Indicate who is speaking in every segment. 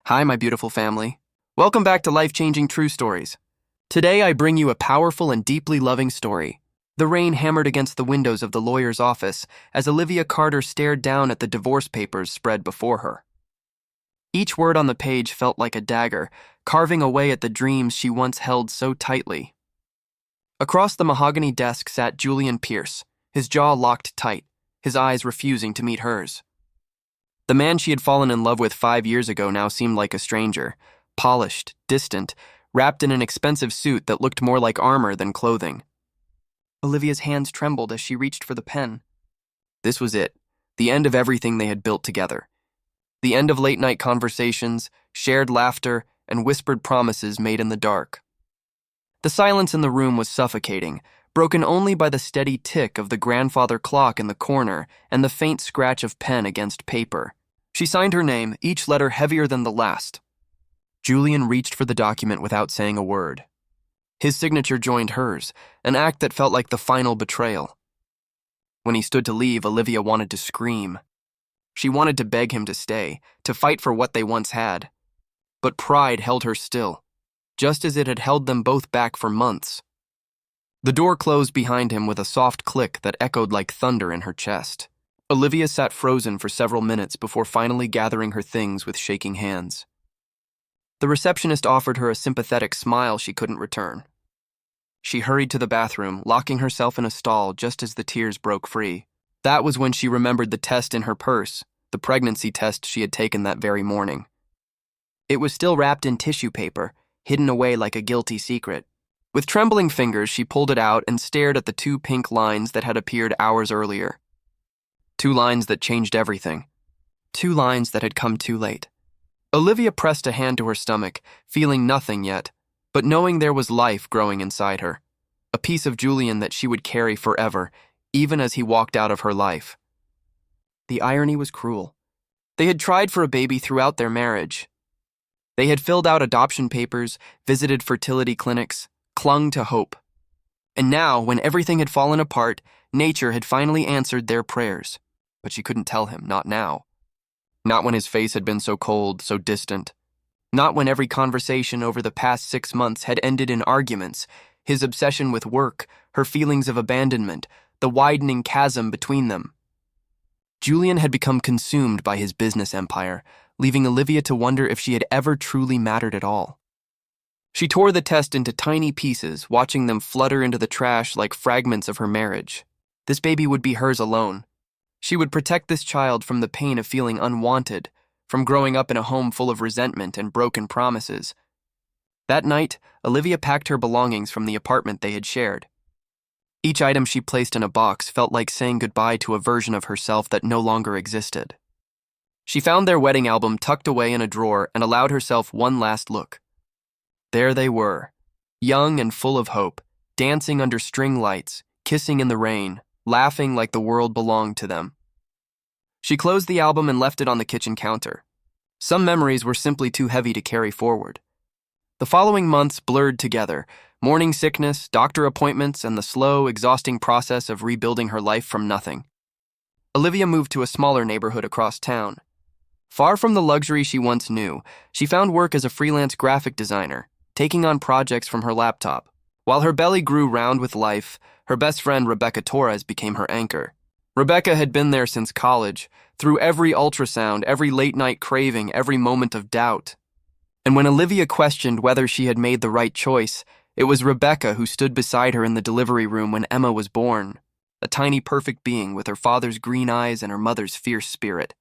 Speaker 1: Hi, my beautiful family. Welcome back to Life-Changing True Stories. Today, I bring you a powerful and deeply loving story. The rain hammered against the windows of the lawyer's office as Olivia Carter stared down at the divorce papers spread before her. Each word on the page felt like a dagger, carving away at the dreams she once held so tightly. Across the mahogany desk sat Julian Pierce, his jaw locked tight, his eyes refusing to meet hers. The man she had fallen in love with 5 years ago now seemed like a stranger, polished, distant, wrapped in an expensive suit that looked more like armor than clothing. Olivia's hands trembled as she reached for the pen. This was it, the end of everything they had built together. The end of late-night conversations, shared laughter, and whispered promises made in the dark. The silence in the room was suffocating, broken only by the steady tick of the grandfather clock in the corner and the faint scratch of pen against paper. She signed her name, each letter heavier than the last. Julian reached for the document without saying a word. His signature joined hers, an act that felt like the final betrayal. When he stood to leave, Olivia wanted to scream. She wanted to beg him to stay, to fight for what they once had. But pride held her still, just as it had held them both back for months. The door closed behind him with a soft click that echoed like thunder in her chest. Olivia sat frozen for several minutes before finally gathering her things with shaking hands. The receptionist offered her a sympathetic smile she couldn't return. She hurried to the bathroom, locking herself in a stall just as the tears broke free. That was when she remembered the test in her purse, the pregnancy test she had taken that very morning. It was still wrapped in tissue paper, hidden away like a guilty secret. With trembling fingers, she pulled it out and stared at the 2 pink lines that had appeared hours earlier. 2 lines that changed everything. 2 lines that had come too late. Olivia pressed a hand to her stomach, feeling nothing yet, but knowing there was life growing inside her. A piece of Julian that she would carry forever, even as he walked out of her life. The irony was cruel. They had tried for a baby throughout their marriage. They had filled out adoption papers, visited fertility clinics, clung to hope. And now, when everything had fallen apart, nature had finally answered their prayers. But she couldn't tell him, not now. Not when his face had been so cold, so distant. Not when every conversation over the past 6 months had ended in arguments, his obsession with work, her feelings of abandonment, the widening chasm between them. Julian had become consumed by his business empire, leaving Olivia to wonder if she had ever truly mattered at all. She tore the test into tiny pieces, watching them flutter into the trash like fragments of her marriage. This baby would be hers alone. She would protect this child from the pain of feeling unwanted, from growing up in a home full of resentment and broken promises. That night, Olivia packed her belongings from the apartment they had shared. Each item she placed in a box felt like saying goodbye to a version of herself that no longer existed. She found their wedding album tucked away in a drawer and allowed herself one last look. There they were, young and full of hope, dancing under string lights, kissing in the rain, laughing like the world belonged to them. She closed the album and left it on the kitchen counter. Some memories were simply too heavy to carry forward. The following months blurred together, morning sickness, doctor appointments, and the slow, exhausting process of rebuilding her life from nothing. Olivia moved to a smaller neighborhood across town. Far from the luxury she once knew, she found work as a freelance graphic designer, taking on projects from her laptop. While her belly grew round with life, her best friend Rebecca Torres became her anchor. Rebecca had been there since college, through every ultrasound, every late-night craving, every moment of doubt. And when Olivia questioned whether she had made the right choice, it was Rebecca who stood beside her in the delivery room when Emma was born, a tiny perfect being with her father's green eyes and her mother's fierce spirit.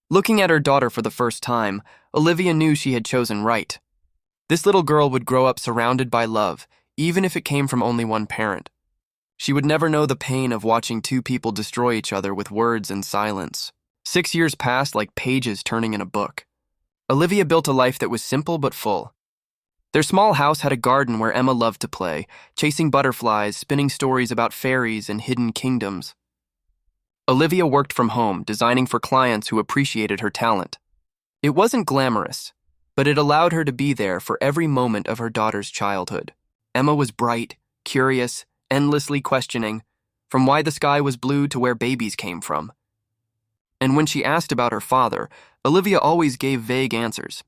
Speaker 1: Looking at her daughter for the first time, Olivia knew she had chosen right. This little girl would grow up surrounded by love, even if it came from only one parent. She would never know the pain of watching 2 people destroy each other with words and silence. 6 years passed like pages turning in a book. Olivia built a life that was simple but full. Their small house had a garden where Emma loved to play, chasing butterflies, spinning stories about fairies and hidden kingdoms. Olivia worked from home, designing for clients who appreciated her talent. It wasn't glamorous, but it allowed her to be there for every moment of her daughter's childhood. Emma was bright, curious, endlessly questioning, from why the sky was blue to where babies came from. And when she asked about her father, Olivia always gave vague answers.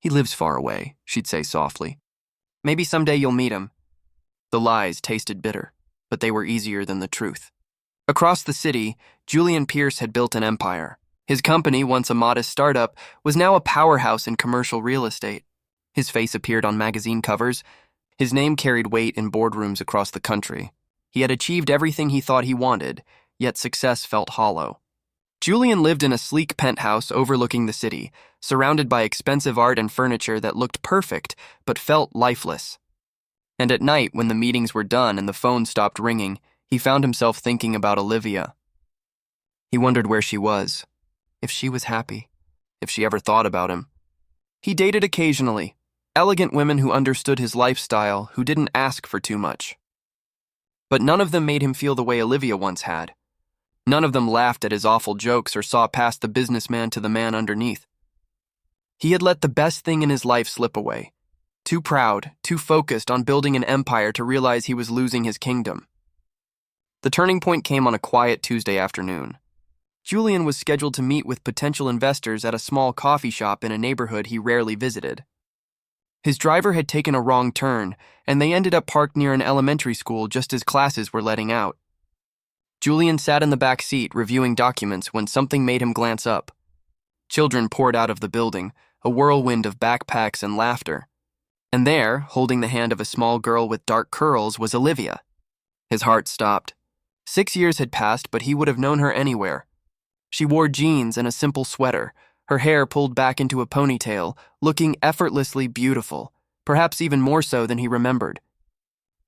Speaker 1: "He lives far away," she'd say softly. "Maybe someday you'll meet him." The lies tasted bitter, but they were easier than the truth. Across the city, Julian Pierce had built an empire. His company, once a modest startup, was now a powerhouse in commercial real estate. His face appeared on magazine covers. His name carried weight in boardrooms across the country. He had achieved everything he thought he wanted, yet success felt hollow. Julian lived in a sleek penthouse overlooking the city, surrounded by expensive art and furniture that looked perfect but felt lifeless. And at night, when the meetings were done and the phone stopped ringing, he found himself thinking about Olivia. He wondered where she was, if she was happy, if she ever thought about him. He dated occasionally, elegant women who understood his lifestyle, who didn't ask for too much. But none of them made him feel the way Olivia once had. None of them laughed at his awful jokes or saw past the businessman to the man underneath. He had let the best thing in his life slip away. Too proud, too focused on building an empire to realize he was losing his kingdom. The turning point came on a quiet Tuesday afternoon. Julian was scheduled to meet with potential investors at a small coffee shop in a neighborhood he rarely visited. His driver had taken a wrong turn, and they ended up parked near an elementary school just as classes were letting out. Julian sat in the back seat reviewing documents when something made him glance up. Children poured out of the building, a whirlwind of backpacks and laughter. And there, holding the hand of a small girl with dark curls, was Olivia. His heart stopped. 6 years had passed, but he would have known her anywhere. She wore jeans and a simple sweater, her hair pulled back into a ponytail, looking effortlessly beautiful, perhaps even more so than he remembered.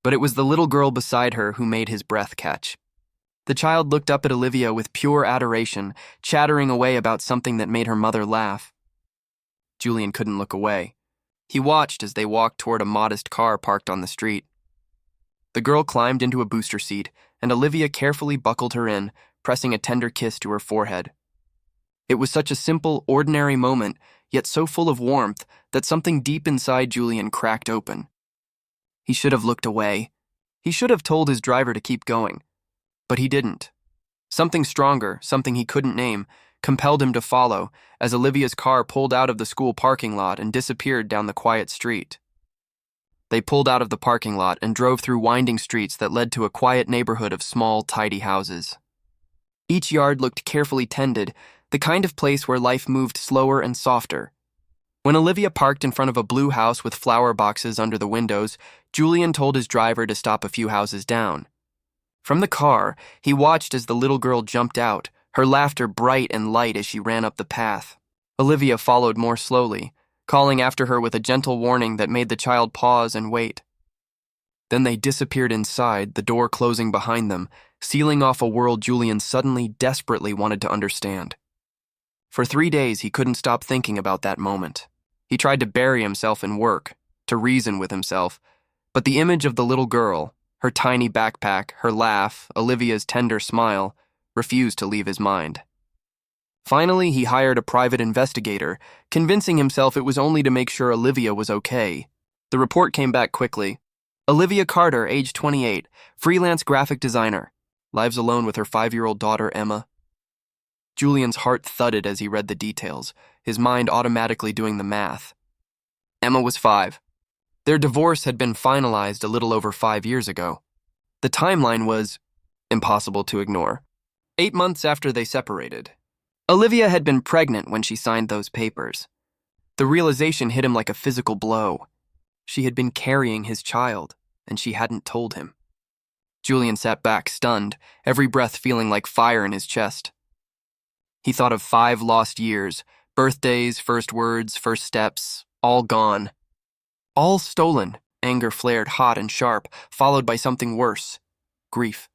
Speaker 1: But it was the little girl beside her who made his breath catch. The child looked up at Olivia with pure adoration, chattering away about something that made her mother laugh. Julian couldn't look away. He watched as they walked toward a modest car parked on the street. The girl climbed into a booster seat, and Olivia carefully buckled her in, pressing a tender kiss to her forehead. It was such a simple, ordinary moment, yet so full of warmth that something deep inside Julian cracked open. He should have looked away. He should have told his driver to keep going. But he didn't. Something stronger, something he couldn't name, compelled him to follow as Olivia's car pulled out of the school parking lot and disappeared down the quiet street. They pulled out of the parking lot and drove through winding streets that led to a quiet neighborhood of small, tidy houses. Each yard looked carefully tended, the kind of place where life moved slower and softer. When Olivia parked in front of a blue house with flower boxes under the windows, Julian told his driver to stop a few houses down. From the car, he watched as the little girl jumped out, her laughter bright and light as she ran up the path. Olivia followed more slowly, calling after her with a gentle warning that made the child pause and wait. Then they disappeared inside, the door closing behind them, sealing off a world Julian suddenly desperately wanted to understand. For 3 days, he couldn't stop thinking about that moment. He tried to bury himself in work, to reason with himself, but the image of the little girl, her tiny backpack, her laugh, Olivia's tender smile, refused to leave his mind. Finally, he hired a private investigator, convincing himself it was only to make sure Olivia was okay. The report came back quickly. Olivia Carter, age 28, freelance graphic designer, lives alone with her 5-year-old daughter, Emma. Julian's heart thudded as he read the details, his mind automatically doing the math. Emma was 5. Their divorce had been finalized a little over 5 years ago. The timeline was impossible to ignore. 8 months after they separated. Olivia had been pregnant when she signed those papers. The realization hit him like a physical blow. She had been carrying his child, and she hadn't told him. Julian sat back, stunned, every breath feeling like fire in his chest. He thought of 5 lost years, birthdays, first words, first steps, all gone. All stolen. Anger flared hot and sharp, followed by something worse. Grief.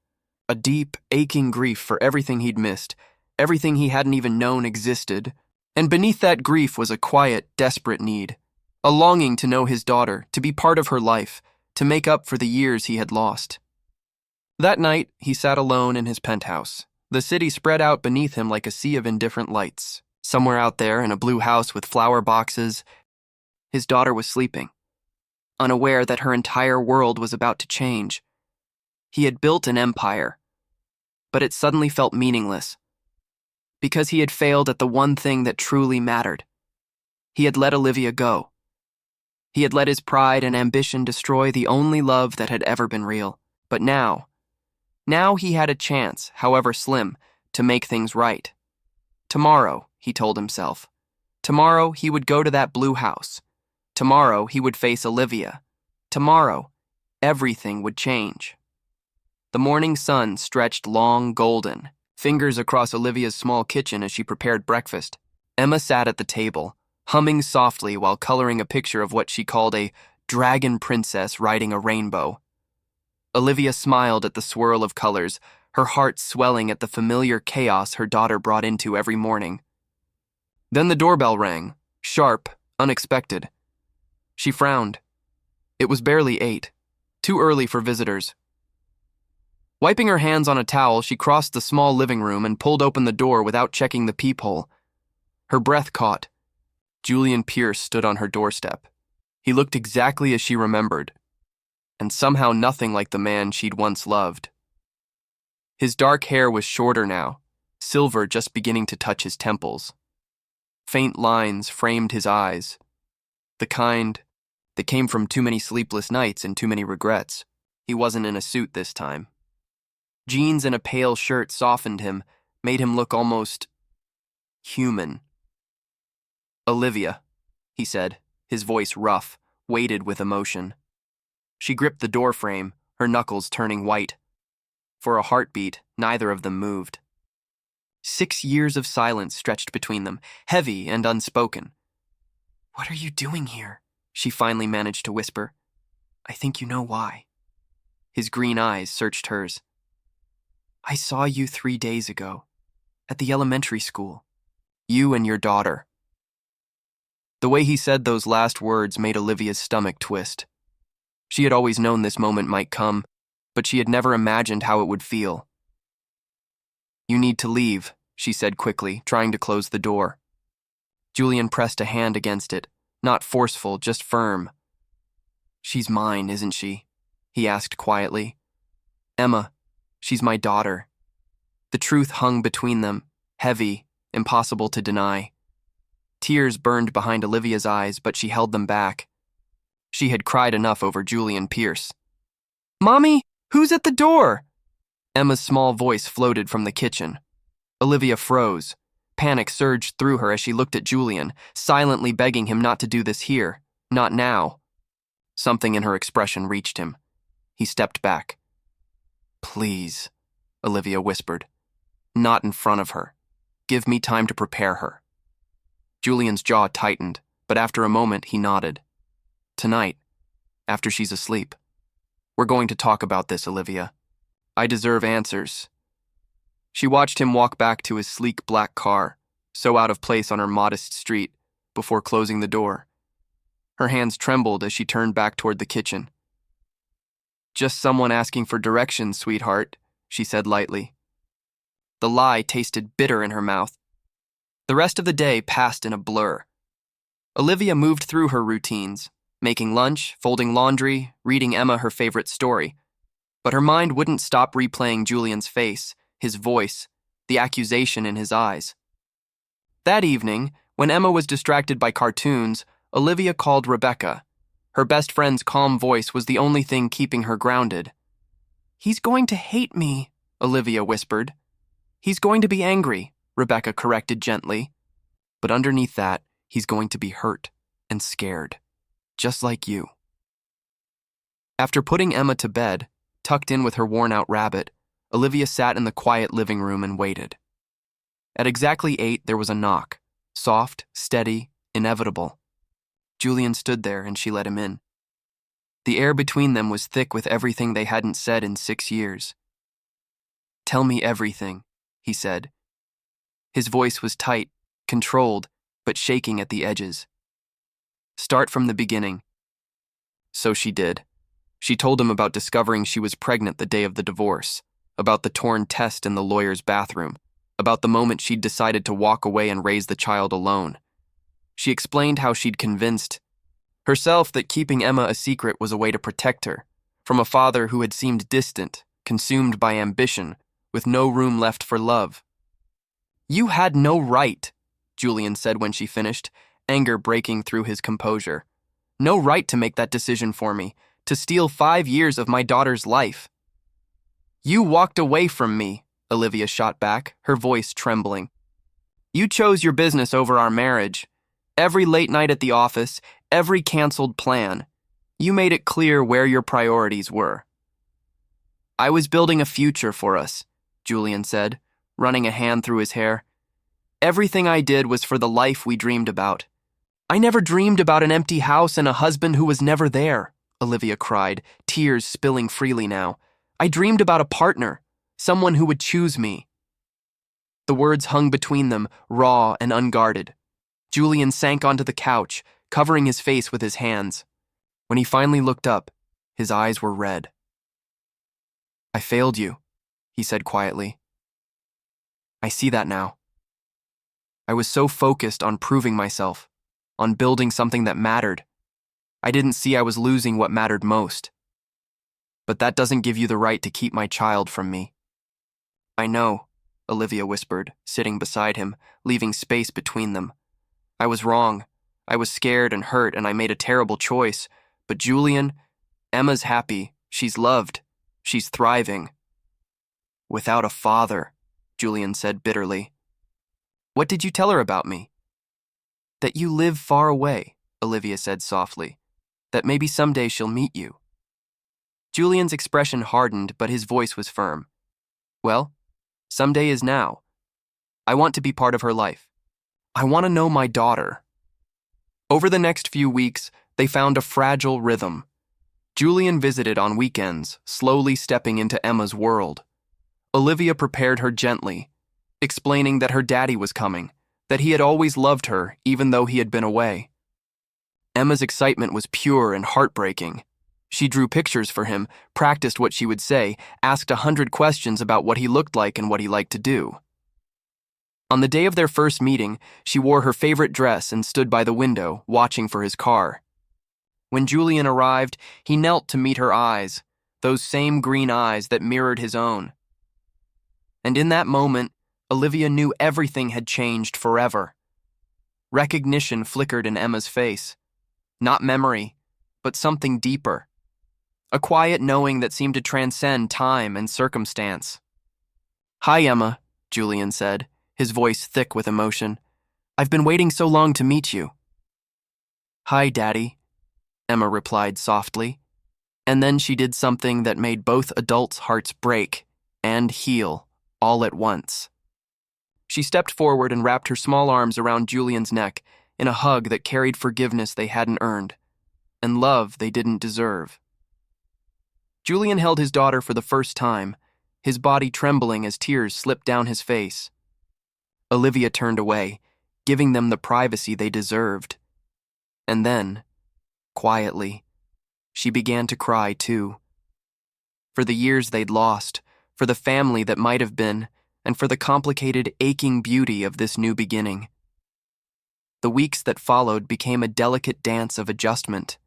Speaker 1: A deep, aching grief for everything he'd missed, everything he hadn't even known existed. And beneath that grief was a quiet, desperate need. A longing to know his daughter, to be part of her life, to make up for the years he had lost. That night, he sat alone in his penthouse. The city spread out beneath him like a sea of indifferent lights. Somewhere out there, in a blue house with flower boxes, his daughter was sleeping, unaware that her entire world was about to change. He had built an empire, but it suddenly felt meaningless, because he had failed at the one thing that truly mattered. He had let Olivia go. He had let his pride and ambition destroy the only love that had ever been real. But now he had a chance, however slim, to make things right. Tomorrow, he told himself. Tomorrow he would go to that blue house. Tomorrow he would face Olivia. Tomorrow, everything would change. The morning sun stretched long, golden, fingers across Olivia's small kitchen as she prepared breakfast. Emma sat at the table, humming softly while coloring a picture of what she called a dragon princess riding a rainbow. Olivia smiled at the swirl of colors, her heart swelling at the familiar chaos her daughter brought into every morning. Then the doorbell rang, sharp, unexpected. She frowned. It was barely 8, too early for visitors. Wiping her hands on a towel, she crossed the small living room and pulled open the door without checking the peephole. Her breath caught. Julian Pierce stood on her doorstep. He looked exactly as she remembered, and somehow nothing like the man she'd once loved. His dark hair was shorter now, silver just beginning to touch his temples. Faint lines framed his eyes, the kind that came from too many sleepless nights and too many regrets. He wasn't in a suit this time. Jeans and a pale shirt softened him, made him look almost human. "Olivia," he said, his voice rough, weighted with emotion. She gripped the doorframe, her knuckles turning white. For a heartbeat, neither of them moved. 6 years of silence stretched between them, heavy and unspoken. "What are you doing here?" she finally managed to whisper. "I think you know why." His green eyes searched hers. "I saw you 3 days ago, at the elementary school. You and your daughter." The way he said those last words made Olivia's stomach twist. She had always known this moment might come, but she had never imagined how it would feel. "You need to leave," she said quickly, trying to close the door. Julian pressed a hand against it, not forceful, just firm. "She's mine, isn't she?" he asked quietly. "Emma, she's my daughter." The truth hung between them, heavy, impossible to deny. Tears burned behind Olivia's eyes, but she held them back. She had cried enough over Julian Pierce. "Mommy, who's at the door?" Emma's small voice floated from the kitchen. Olivia froze. Panic surged through her as she looked at Julian, silently begging him not to do this here, not now. Something in her expression reached him. He stepped back. "Please," Olivia whispered. "Not in front of her. Give me time to prepare her." Julian's jaw tightened, but after a moment he nodded. "Tonight, after she's asleep. We're going to talk about this, Olivia. I deserve answers." She watched him walk back to his sleek black car, so out of place on her modest street, before closing the door. Her hands trembled as she turned back toward the kitchen. "Just someone asking for directions, sweetheart," she said lightly. The lie tasted bitter in her mouth. The rest of the day passed in a blur. Olivia moved through her routines, making lunch, folding laundry, reading Emma her favorite story. But her mind wouldn't stop replaying Julian's face, his voice, the accusation in his eyes. That evening, when Emma was distracted by cartoons, Olivia called Rebecca. Her best friend's calm voice was the only thing keeping her grounded. "He's going to hate me," Olivia whispered. "He's going to be angry," Rebecca corrected gently. "But underneath that, he's going to be hurt and scared, just like you." After putting Emma to bed, tucked in with her worn-out rabbit, Olivia sat in the quiet living room and waited. At exactly 8, there was a knock, soft, steady, inevitable. Julian stood there and she let him in. The air between them was thick with everything they hadn't said in 6 years. "Tell me everything," he said. His voice was tight, controlled, but shaking at the edges. "Start from the beginning." So she did. She told him about discovering she was pregnant the day of the divorce, about the torn test in the lawyer's bathroom, about the moment she'd decided to walk away and raise the child alone. She explained how she'd convinced herself that keeping Emma a secret was a way to protect her from a father who had seemed distant, consumed by ambition, with no room left for love. "You had no right," Julian said when she finished, anger breaking through his composure. No right to make that decision for me, to steal 5 years of my daughter's life. You walked away from me, Olivia shot back, her voice trembling. You chose your business over our marriage. Every late night at the office, every canceled plan. You made it clear where your priorities were. I was building a future for us, Julian said, running a hand through his hair. Everything I did was for the life we dreamed about. I never dreamed about an empty house and a husband who was never there, Olivia cried, tears spilling freely now. I dreamed about a partner, someone who would choose me. The words hung between them, raw and unguarded. Julian sank onto the couch, covering his face with his hands. When he finally looked up, his eyes were red. I failed you, he said quietly. I see that now. I was so focused on proving myself, on building something that mattered. I didn't see I was losing what mattered most. But that doesn't give you the right to keep my child from me. I know, Olivia whispered, sitting beside him, leaving space between them. I was wrong. I was scared and hurt, and I made a terrible choice. But Julian, Emma's happy. She's loved. She's thriving. Without a father, Julian said bitterly. What did you tell her about me? That you live far away, Olivia said softly. That maybe someday she'll meet you. Julian's expression hardened, but his voice was firm. Well, someday is now. I want to be part of her life. I want to know my daughter. Over the next few weeks, they found a fragile rhythm. Julian visited on weekends, slowly stepping into Emma's world. Olivia prepared her gently, explaining that her daddy was coming, that he had always loved her even though he had been away. Emma's excitement was pure and heartbreaking. She drew pictures for him, practiced what she would say, asked 100 questions about what he looked like and what he liked to do. On the day of their first meeting, she wore her favorite dress and stood by the window, watching for his car. When Julian arrived, he knelt to meet her eyes, those same green eyes that mirrored his own. And in that moment, Olivia knew everything had changed forever. Recognition flickered in Emma's face. Not memory, but something deeper. A quiet knowing that seemed to transcend time and circumstance. Hi, Emma, Julian said, his voice thick with emotion. I've been waiting so long to meet you. Hi, Daddy, Emma replied softly. And then she did something that made both adults' hearts break and heal all at once. She stepped forward and wrapped her small arms around Julian's neck in a hug that carried forgiveness they hadn't earned, and love they didn't deserve. Julian held his daughter for the first time, his body trembling as tears slipped down his face. Olivia turned away, giving them the privacy they deserved. And then, quietly, she began to cry too. For the years they'd lost, for the family that might have been, and for the complicated, aching beauty of this new beginning. The weeks that followed became a delicate dance of adjustment.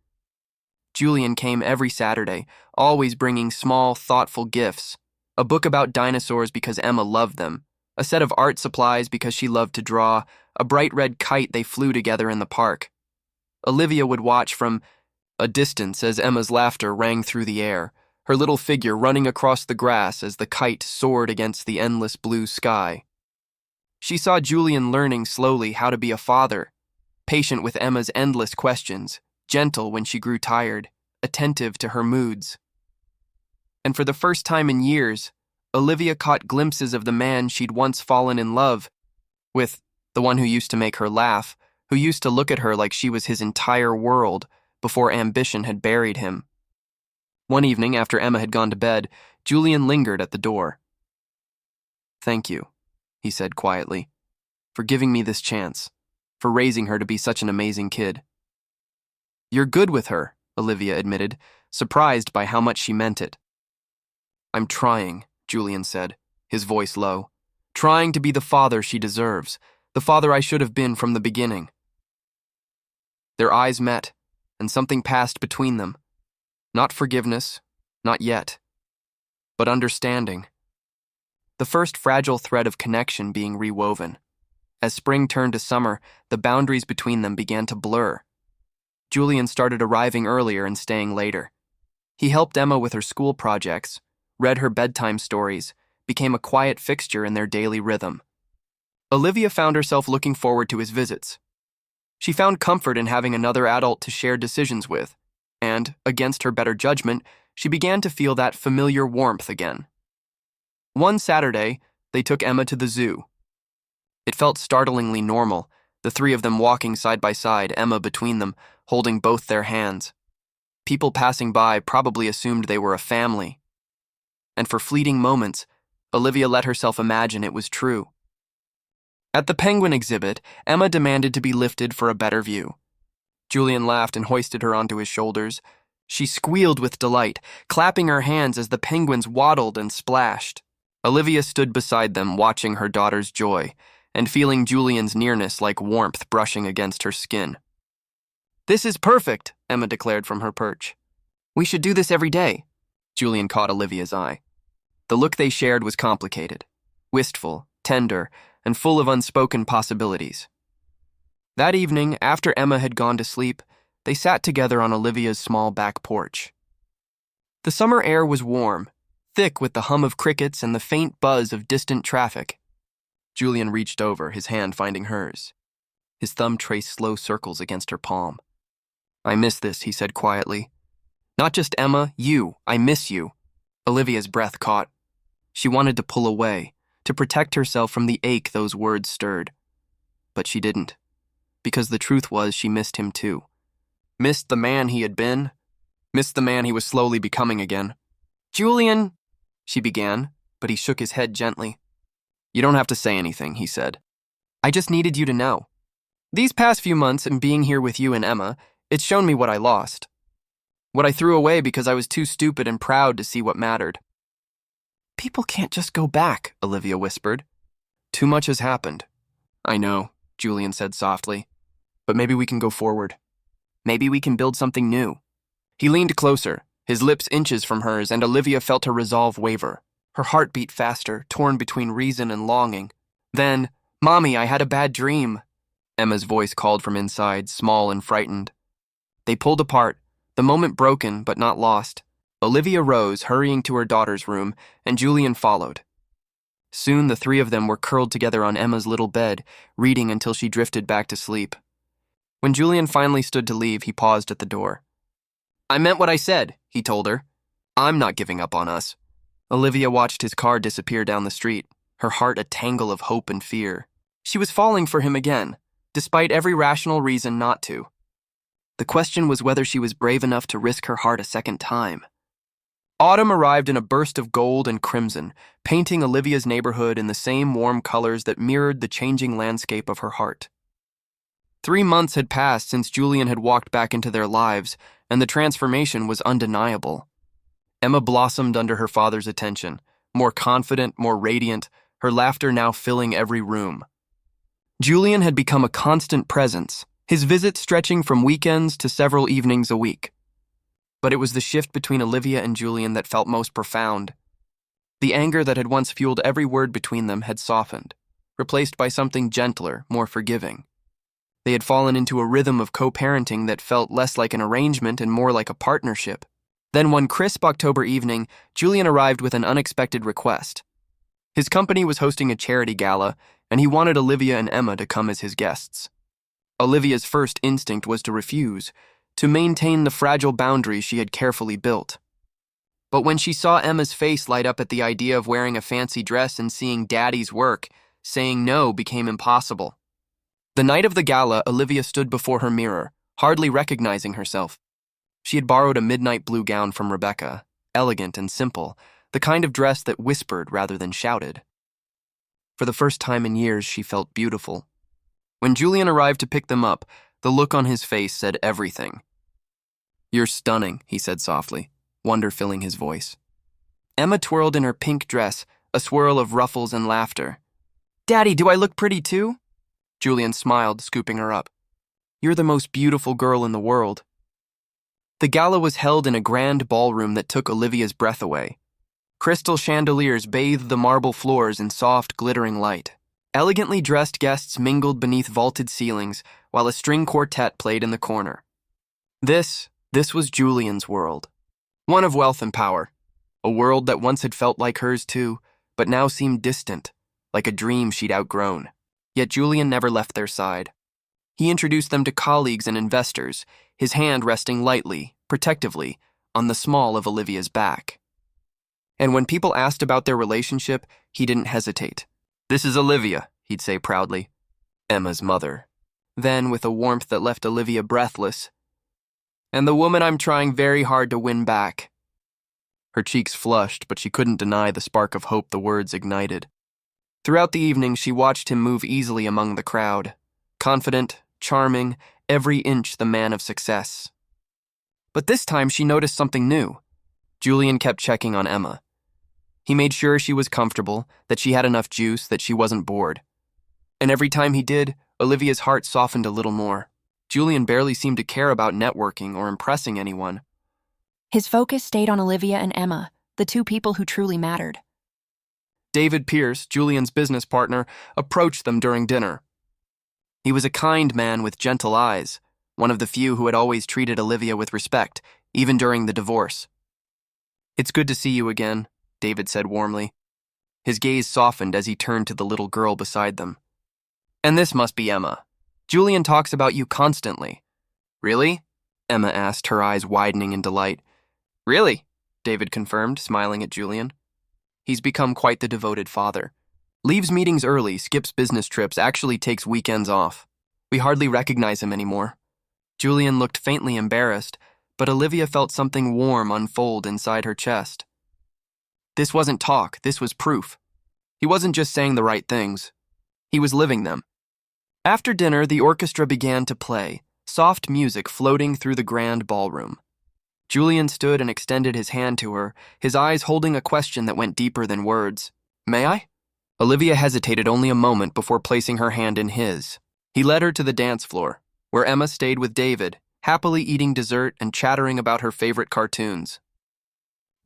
Speaker 1: Julian came every Saturday, always bringing small, thoughtful gifts, a book about dinosaurs because Emma loved them, a set of art supplies because she loved to draw, a bright red kite they flew together in the park. Olivia would watch from a distance as Emma's laughter rang through the air, her little figure running across the grass as the kite soared against the endless blue sky. She saw Julian learning slowly how to be a father, patient with Emma's endless questions, gentle when she grew tired, attentive to her moods. And for the first time in years, Olivia caught glimpses of the man she'd once fallen in love with, the one who used to make her laugh, who used to look at her like she was his entire world before ambition had buried him. One evening, after Emma had gone to bed, Julian lingered at the door. Thank you, he said quietly, for giving me this chance, for raising her to be such an amazing kid. You're good with her, Olivia admitted, surprised by how much she meant it. I'm trying, Julian said, his voice low. Trying to be the father she deserves, the father I should have been from the beginning. Their eyes met, and something passed between them. Not forgiveness, not yet, but understanding. The first fragile thread of connection being rewoven. As spring turned to summer, the boundaries between them began to blur. Julian started arriving earlier and staying later. He helped Emma with her school projects, read her bedtime stories, became a quiet fixture in their daily rhythm. Olivia found herself looking forward to his visits. She found comfort in having another adult to share decisions with, and, against her better judgment, she began to feel that familiar warmth again. One Saturday, they took Emma to the zoo. It felt startlingly normal, the three of them walking side by side, Emma between them, holding both their hands. People passing by probably assumed they were a family. And for fleeting moments, Olivia let herself imagine it was true. At the penguin exhibit, Emma demanded to be lifted for a better view. Julian laughed and hoisted her onto his shoulders. She squealed with delight, clapping her hands as the penguins waddled and splashed. Olivia stood beside them, watching her daughter's joy, and feeling Julian's nearness like warmth brushing against her skin. "This is perfect," Emma declared from her perch. "We should do this every day." Julian caught Olivia's eye. The look they shared was complicated, wistful, tender, and full of unspoken possibilities. That evening, after Emma had gone to sleep, they sat together on Olivia's small back porch. The summer air was warm, thick with the hum of crickets and the faint buzz of distant traffic. Julian reached over, his hand finding hers. His thumb traced slow circles against her palm. "I miss this," he said quietly. "Not just Emma, you. I miss you." Olivia's breath caught. She wanted to pull away, to protect herself from the ache those words stirred. But she didn't, because the truth was she missed him too. Missed the man he had been, missed the man he was slowly becoming again. "Julian," she began, but he shook his head gently. "You don't have to say anything," he said. "I just needed you to know. These past few months and being here with you and Emma, it's shown me what I lost. What I threw away because I was too stupid and proud to see what mattered." "People can't just go back," Olivia whispered. "Too much has happened." "I know," Julian said softly. "But maybe we can go forward. Maybe we can build something new." He leaned closer, his lips inches from hers, and Olivia felt her resolve waver. Her heart beat faster, torn between reason and longing. Then, "Mommy, I had a bad dream," Emma's voice called from inside, small and frightened. They pulled apart, the moment broken but not lost. Olivia rose, hurrying to her daughter's room, and Julian followed. Soon the three of them were curled together on Emma's little bed, reading until she drifted back to sleep. When Julian finally stood to leave, he paused at the door. "I meant what I said," he told her. "I'm not giving up on us." Olivia watched his car disappear down the street, her heart a tangle of hope and fear. She was falling for him again, despite every rational reason not to. The question was whether she was brave enough to risk her heart a second time. Autumn arrived in a burst of gold and crimson, painting Olivia's neighborhood in the same warm colors that mirrored the changing landscape of her heart. 3 months had passed since Julian had walked back into their lives, and the transformation was undeniable. Emma blossomed under her father's attention, more confident, more radiant, her laughter now filling every room. Julian had become a constant presence, his visits stretching from weekends to several evenings a week. But it was the shift between Olivia and Julian that felt most profound. The anger that had once fueled every word between them had softened, replaced by something gentler, more forgiving. They had fallen into a rhythm of co-parenting that felt less like an arrangement and more like a partnership. Then one crisp October evening, Julian arrived with an unexpected request. His company was hosting a charity gala, and he wanted Olivia and Emma to come as his guests. Olivia's first instinct was to refuse, to maintain the fragile boundaries she had carefully built. But when she saw Emma's face light up at the idea of wearing a fancy dress and seeing Daddy's work, saying no became impossible. The night of the gala, Olivia stood before her mirror, hardly recognizing herself. She had borrowed a midnight blue gown from Rebecca, elegant and simple, the kind of dress that whispered rather than shouted. For the first time in years, she felt beautiful. When Julian arrived to pick them up, the look on his face said everything. "You're stunning," he said softly, wonder filling his voice. Emma twirled in her pink dress, a swirl of ruffles and laughter. "Daddy, do I look pretty too?" Julian smiled, scooping her up. "You're the most beautiful girl in the world." The gala was held in a grand ballroom that took Olivia's breath away. Crystal chandeliers bathed the marble floors in soft, glittering light. Elegantly dressed guests mingled beneath vaulted ceilings while a string quartet played in the corner. This was Julian's world. One of wealth and power. A world that once had felt like hers too, but now seemed distant, like a dream she'd outgrown. Yet Julian never left their side. He introduced them to colleagues and investors, his hand resting lightly, protectively, on the small of Olivia's back. And when people asked about their relationship, he didn't hesitate. "This is Olivia," he'd say proudly. "Emma's mother." Then, with a warmth that left Olivia breathless, "And the woman I'm trying very hard to win back." Her cheeks flushed, but she couldn't deny the spark of hope the words ignited. Throughout the evening, she watched him move easily among the crowd. Confident, charming, every inch the man of success. But this time she noticed something new. Julian kept checking on Emma. He made sure she was comfortable, that she had enough juice, that she wasn't bored. And every time he did, Olivia's heart softened a little more. Julian barely seemed to care about networking or impressing anyone.
Speaker 2: His focus stayed on Olivia and Emma, the two people who truly mattered.
Speaker 1: David Pierce, Julian's business partner, approached them during dinner. He was a kind man with gentle eyes, one of the few who had always treated Olivia with respect, even during the divorce. "It's good to see you again," David said warmly. His gaze softened as he turned to the little girl beside them. "And this must be Emma. Julian talks about you constantly." "Really?" Emma asked, her eyes widening in delight. "Really?" David confirmed, smiling at Julian. "He's become quite the devoted father. Leaves meetings early, skips business trips, actually takes weekends off. We hardly recognize him anymore." Julian looked faintly embarrassed, but Olivia felt something warm unfold inside her chest. This wasn't talk, this was proof. He wasn't just saying the right things. He was living them. After dinner, the orchestra began to play, soft music floating through the grand ballroom. Julian stood and extended his hand to her, his eyes holding a question that went deeper than words. "May I?" Olivia hesitated only a moment before placing her hand in his. He led her to the dance floor, where Emma stayed with David, happily eating dessert and chattering about her favorite cartoons.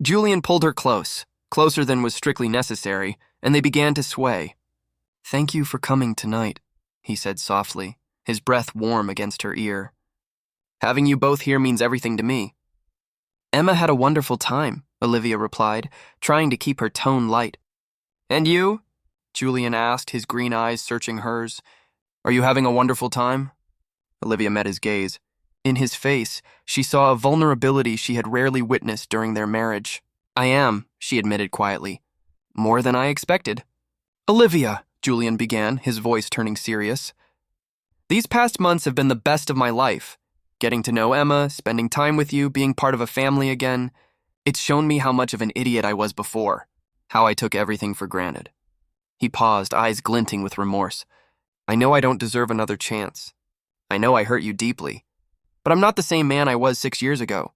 Speaker 1: Julian pulled her closer than was strictly necessary, and they began to sway. "Thank you for coming tonight," he said softly, his breath warm against her ear. "Having you both here means everything to me." "Emma had a wonderful time," Olivia replied, trying to keep her tone light. "And you?" Julian asked, his green eyes searching hers. "Are you having a wonderful time?" Olivia met his gaze. In his face, she saw a vulnerability she had rarely witnessed during their marriage. "I am," she admitted quietly. "More than I expected." "Olivia," Julian began, his voice turning serious. "These past months have been the best of my life. Getting to know Emma, spending time with you, being part of a family again. It's shown me how much of an idiot I was before, how I took everything for granted." He paused, eyes glinting with remorse. "I know I don't deserve another chance. I know I hurt you deeply. But I'm not the same man I was 6 years ago.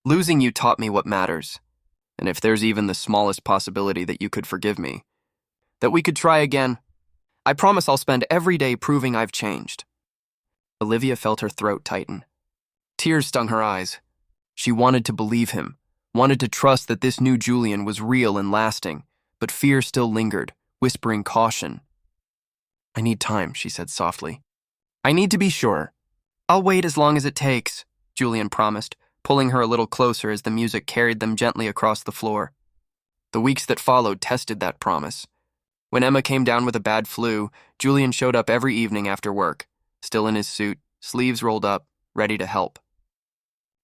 Speaker 1: Losing you taught me what matters. And if there's even the smallest possibility that you could forgive me, that we could try again, I promise I'll spend every day proving I've changed." Olivia felt her throat tighten. Tears stung her eyes. She wanted to believe him, wanted to trust that this new Julian was real and lasting, but fear still lingered, whispering caution. "I need time," she said softly. "I need to be sure." "I'll wait as long as it takes," Julian promised, pulling her a little closer as the music carried them gently across the floor. The weeks that followed tested that promise. When Emma came down with a bad flu, Julian showed up every evening after work, still in his suit, sleeves rolled up, ready to help.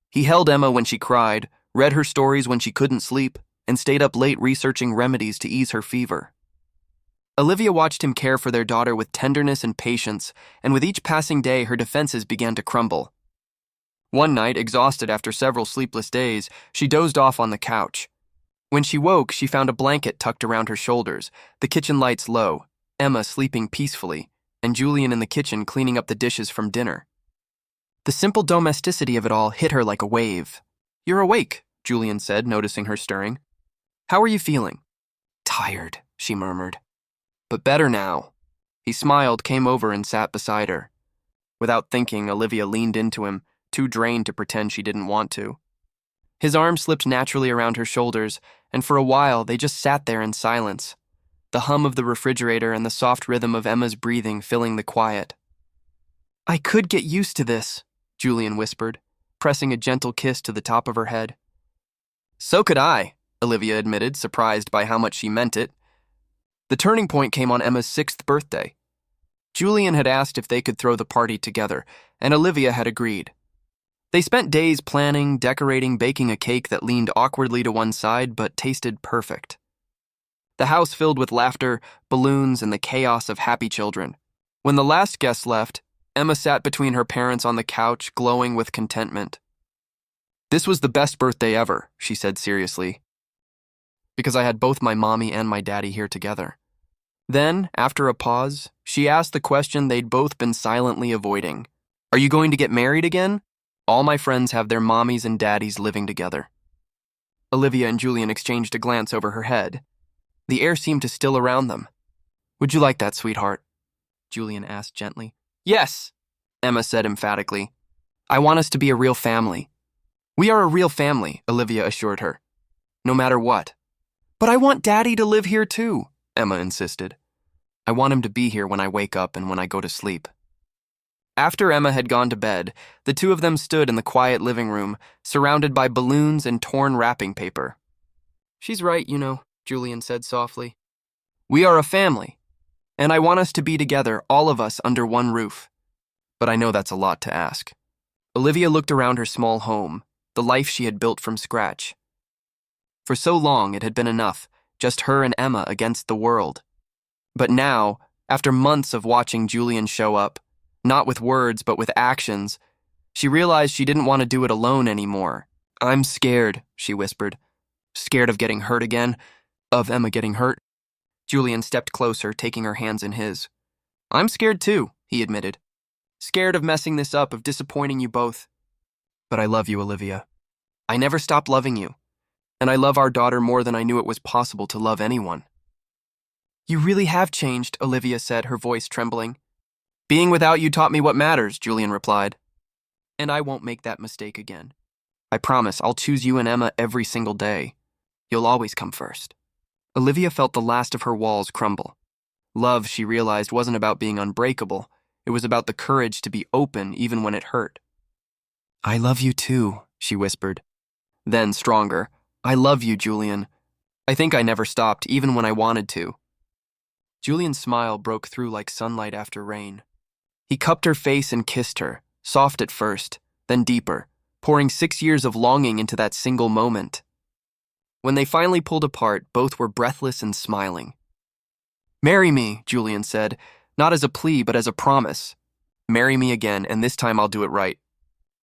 Speaker 1: He held Emma when she cried, read her stories when she couldn't sleep, and stayed up late researching remedies to ease her fever. Olivia watched him care for their daughter with tenderness and patience, and with each passing day her defenses began to crumble. One night, exhausted after several sleepless days, she dozed off on the couch. When she woke, she found a blanket tucked around her shoulders, the kitchen lights low, Emma sleeping peacefully, and Julian in the kitchen cleaning up the dishes from dinner. The simple domesticity of it all hit her like a wave. "You're awake," Julian said, noticing her stirring. "How are you feeling?" "Tired," she murmured. "But better now." He smiled, came over, and sat beside her. Without thinking, Olivia leaned into him, too drained to pretend she didn't want to. His arm slipped naturally around her shoulders, and for a while they just sat there in silence. the hum of the refrigerator and the soft rhythm of Emma's breathing filling the quiet. "I could get used to this," Julian whispered, pressing a gentle kiss to the top of her head. "So could I," Olivia admitted, surprised by how much she meant it. The turning point came on Emma's 6th birthday. Julian had asked if they could throw the party together, and Olivia had agreed. They spent days planning, decorating, baking a cake that leaned awkwardly to one side but tasted perfect. The house filled with laughter, balloons, and the chaos of happy children. When the last guest left, Emma sat between her parents on the couch, glowing with contentment. "This was the best birthday ever," she said seriously, "because I had both my mommy and my daddy here together." Then, after a pause, she asked the question they'd both been silently avoiding. "Are you going to get married again? All my friends have their mommies and daddies living together." Olivia and Julian exchanged a glance over her head. The air seemed to still around them. "Would you like that, sweetheart?" Julian asked gently. "Yes," Emma said emphatically. "I want us to be a real family." "We are a real family," Olivia assured her. "No matter what." "But I want Daddy to live here too," Emma insisted. "I want him to be here when I wake up and when I go to sleep." After Emma had gone to bed, the two of them stood in the quiet living room, surrounded by balloons and torn wrapping paper. "She's right, Julian said softly. "We are a family, and I want us to be together, all of us under one roof. But I know that's a lot to ask." Olivia looked around her small home, the life she had built from scratch. For so long it had been enough, just her and Emma against the world. But now, after months of watching Julian show up, not with words but with actions, she realized she didn't want to do it alone anymore. "I'm scared," she whispered. "Scared of getting hurt again, of Emma getting hurt." Julian stepped closer, taking her hands in his. "I'm scared too," he admitted. "Scared of messing this up, of disappointing you both. But I love you, Olivia. I never stopped loving you. And I love our daughter more than I knew it was possible to love anyone." "You really have changed," Olivia said, her voice trembling. "Being without you taught me what matters," Julian replied. "And I won't make that mistake again. I promise I'll choose you and Emma every single day. You'll always come first." Olivia felt the last of her walls crumble. Love, she realized, wasn't about being unbreakable. It was about the courage to be open even when it hurt. "I love you too," she whispered. Then, stronger, "I love you, Julian. I think I never stopped, even when I wanted to." Julian's smile broke through like sunlight after rain. He cupped her face and kissed her, soft at first, then deeper, pouring 6 years of longing into that single moment. When they finally pulled apart, both were breathless and smiling. "Marry me," Julian said, not as a plea but as a promise. "Marry me again, and this time I'll do it right.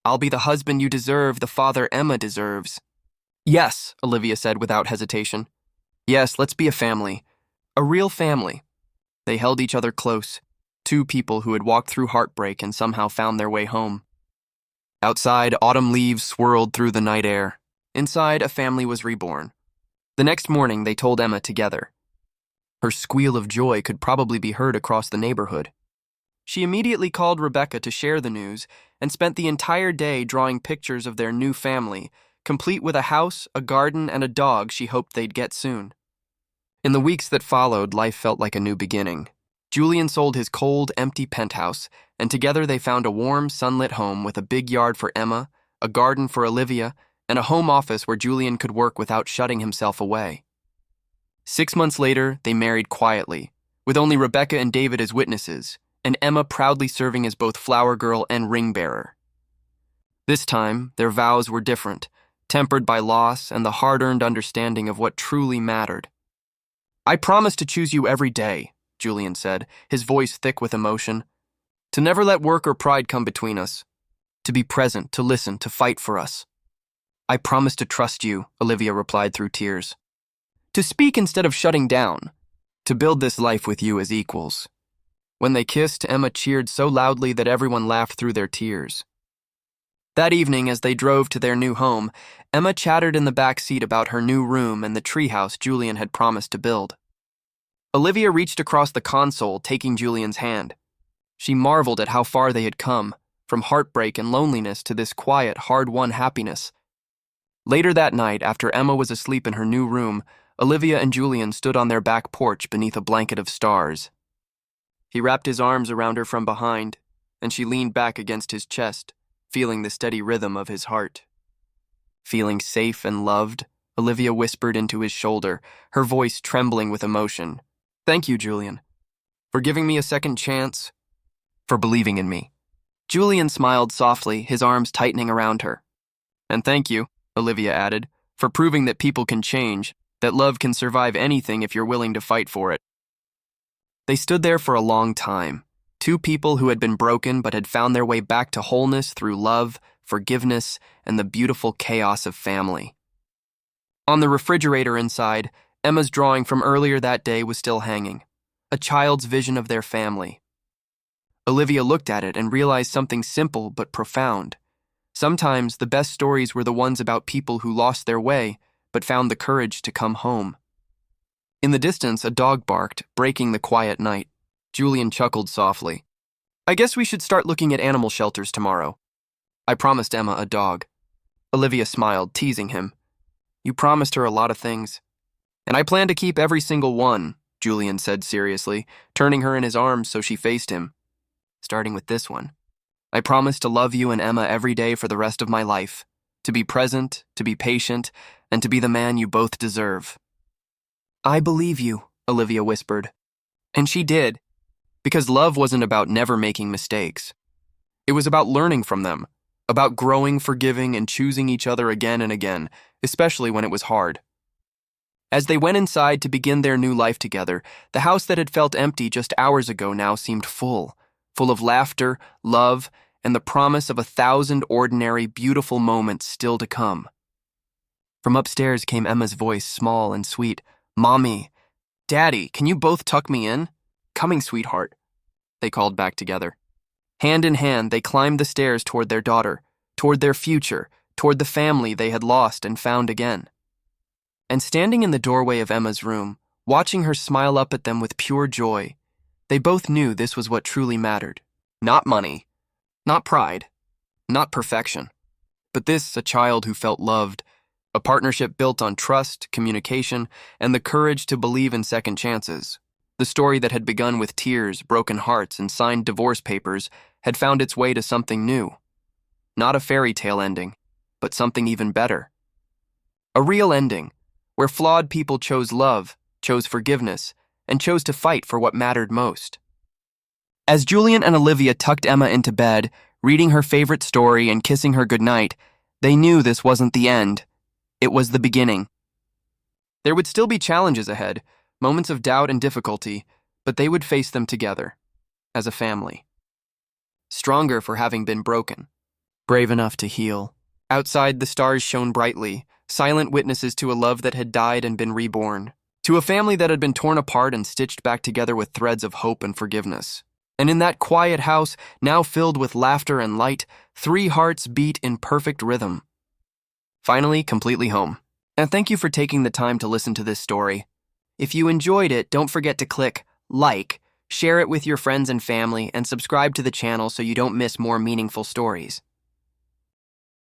Speaker 1: I'll be the husband you deserve, the father Emma deserves." "Yes," Olivia said without hesitation. "Yes, let's be a family. A real family." They held each other close, two people who had walked through heartbreak and somehow found their way home. Outside, autumn leaves swirled through the night air. Inside, a family was reborn. The next morning, they told Emma together. Her squeal of joy could probably be heard across the neighborhood. She immediately called Rebecca to share the news and spent the entire day drawing pictures of their new family, complete with a house, a garden, and a dog she hoped they'd get soon. In the weeks that followed, life felt like a new beginning. Julian sold his cold, empty penthouse, and together they found a warm, sunlit home with a big yard for Emma, a garden for Olivia, and a home office where Julian could work without shutting himself away. 6 months later, they married quietly, with only Rebecca and David as witnesses, and Emma proudly serving as both flower girl and ring bearer. This time, their vows were different, tempered by loss and the hard-earned understanding of what truly mattered. "I promise to choose you every day," Julian said, his voice thick with emotion. "To never let work or pride come between us. To be present, to listen, to fight for us." "I promise to trust you," Olivia replied through tears. "To speak instead of shutting down. To build this life with you as equals." When they kissed, Emma cheered so loudly that everyone laughed through their tears. That evening, as they drove to their new home, Emma chattered in the back seat about her new room and the treehouse Julian had promised to build. Olivia reached across the console, taking Julian's hand. She marveled at how far they had come, from heartbreak and loneliness to this quiet, hard-won happiness. Later that night, after Emma was asleep in her new room, Olivia and Julian stood on their back porch beneath a blanket of stars. He wrapped his arms around her from behind, and she leaned back against his chest, feeling the steady rhythm of his heart. Feeling safe and loved, Olivia whispered into his shoulder, her voice trembling with emotion. "Thank you, Julian, for giving me a second chance, for believing in me." Julian smiled softly, his arms tightening around her. "And thank you," Olivia added, "for proving that people can change, that love can survive anything if you're willing to fight for it." They stood there for a long time, two people who had been broken but had found their way back to wholeness through love, forgiveness, and the beautiful chaos of family. On the refrigerator inside, Emma's drawing from earlier that day was still hanging, a child's vision of their family. Olivia looked at it and realized something simple but profound. Sometimes the best stories were the ones about people who lost their way but found the courage to come home. In the distance, a dog barked, breaking the quiet night. Julian chuckled softly. "I guess we should start looking at animal shelters tomorrow." "I promised Emma a dog." Olivia smiled, teasing him. "You promised her a lot of things." "And I plan to keep every single one," Julian said seriously, turning her in his arms so she faced him. "Starting with this one. I promise to love you and Emma every day for the rest of my life, to be present, to be patient, and to be the man you both deserve." "I believe you," Olivia whispered. And she did, because love wasn't about never making mistakes. It was about learning from them, about growing, forgiving, and choosing each other again and again, especially when it was hard. As they went inside to begin their new life together, the house that had felt empty just hours ago now seemed full of laughter, love, and the promise of 1,000 ordinary, beautiful moments still to come. From upstairs came Emma's voice, small and sweet. "Mommy, Daddy, can you both tuck me in?" "Coming, sweetheart," they called back together. Hand in hand, they climbed the stairs toward their daughter, toward their future, toward the family they had lost and found again. And standing in the doorway of Emma's room, watching her smile up at them with pure joy, they both knew this was what truly mattered. Not money, not pride, not perfection, but this, a child who felt loved, a partnership built on trust, communication, and the courage to believe in second chances. The story that had begun with tears, broken hearts, and signed divorce papers had found its way to something new. Not a fairy tale ending, but something even better. A real ending, where flawed people chose love, chose forgiveness, and chose to fight for what mattered most. As Julian and Olivia tucked Emma into bed, reading her favorite story and kissing her goodnight, they knew this wasn't the end. It was the beginning. There would still be challenges ahead, moments of doubt and difficulty, but they would face them together, as a family. Stronger for having been broken, brave enough to heal. Outside, the stars shone brightly, silent witnesses to a love that had died and been reborn, to a family that had been torn apart and stitched back together with threads of hope and forgiveness. And in that quiet house, now filled with laughter and light, 3 hearts beat in perfect rhythm. Finally, completely home. And thank you for taking the time to listen to this story. If you enjoyed it, don't forget to click like, share it with your friends and family, and subscribe to the channel so you don't miss more meaningful stories.